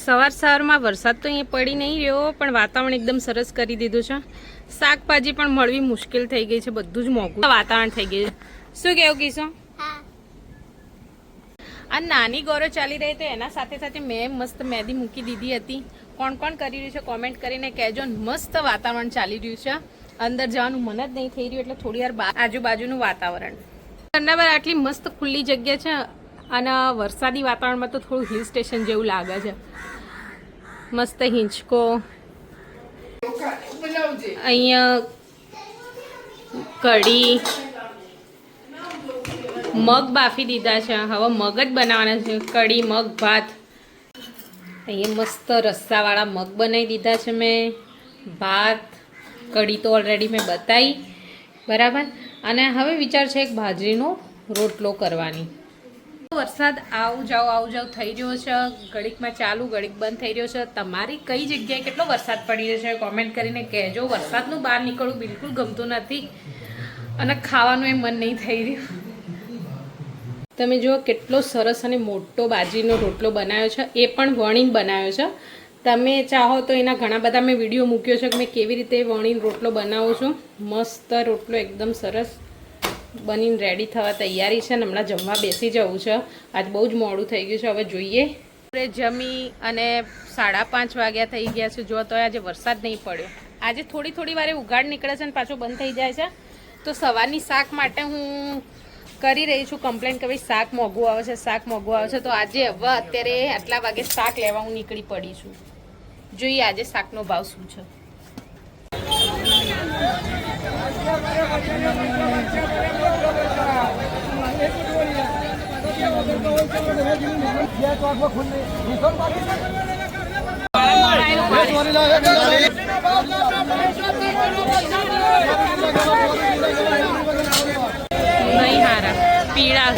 સવારમાં વરસાદ તો અહીંયા પડી નહીં રહ્યો, પણ વાતાવરણ એકદમ સરસ કરી દીધું છે. શાકભાજી પણ મળવી મુશ્કેલ થઈ ગઈ છે, બધું જ મોંઘું વાતાવરણ થઈ ગયું છે. શું કેવું કીશો? આ નાની ગૌરવ ચાલી રહી તો એના સાથે સાથે મેં મસ્ત મહેંદી મૂકી દીધી હતી. કોણ કોણ કરી રહ્યું છે કોમેન્ટ કરીને કહેજો. મસ્ત વાતાવરણ ચાલી રહ્યું છે, અંદર જવાનું મન જ નહીં થઈ રહ્યું, એટલે થોડી વાર આજુબાજુનું વાતાવરણ. ઘરના બહાર આટલી મસ્ત ખુલ્લી જગ્યા છે, અને વરસાદી વાતાવરણમાં તો થોડું હિલ સ્ટેશન જેવું લાગે છે. મસ્ત હિંચકો, અહીંયા કઢી, મગ બાફી દીધા છે, હવે મગ જ બનાવવાના છે. કઢી, મગ, ભાત. અહીંયા મસ્ત રસ્સાવાળા મગ બનાવી દીધા છે મેં. ભાત, કઢી તો ઓલરેડી મેં બતાવી, બરાબર. અને હવે વિચાર છે એક બાજરીનો રોટલો કરવાની. વરસાદ આવું જાવ થઈ રહ્યો છે, ઘડીકમાં ચાલુ ઘડીક બંધ થઈ રહ્યો છે. તમારી કઈ જગ્યાએ કેટલો વરસાદ પડી રહ્યો છે કોમેન્ટ કરીને કહેજો. વરસાદનું બહાર નીકળવું બિલકુલ ગમતું નથી, અને ખાવાનું એ મન નહીં થઈ રહ્યું. તમે જુઓ કેટલો સરસ અને મોટો બાજરીનો રોટલો બનાવ્યો છે, એ પણ વણીને બનાવ્યો છે. તમે ચાહો તો એના ઘણા બધા મેં વિડીયો મૂક્યો છે કે મેં કેવી રીતે વણીને રોટલો બનાવું છું. મસ્ત રોટલો એકદમ સરસ બનીને રેડી થવા તૈયારી છે, ને હમણાં જમવા બેસી જવું છે. આજ બહુ જ મોડું થઈ ગયું છે, હવે જોઈએ. જમી અને 5:30 વાગ્યા થઈ ગયા છે. જો તો આજે વરસાદ નહીં પડ્યો. આજે થોડી વારે ઉઘાડ નીકળે છે અને પાછો બંધ થઈ જાય છે. તો સવારની શાક માટે હું કરી રહી છું કમ્પ્લેન કે ભાઈ શાક મોંઘું આવે છે, શાક મોંઘું આવે છે. તો આજે હવે અત્યારે આટલા વાગે શાક લેવા હું નીકળી પડી છું. જોઈએ આજે શાકનો ભાવ શું છે. નહીં હારા પીળા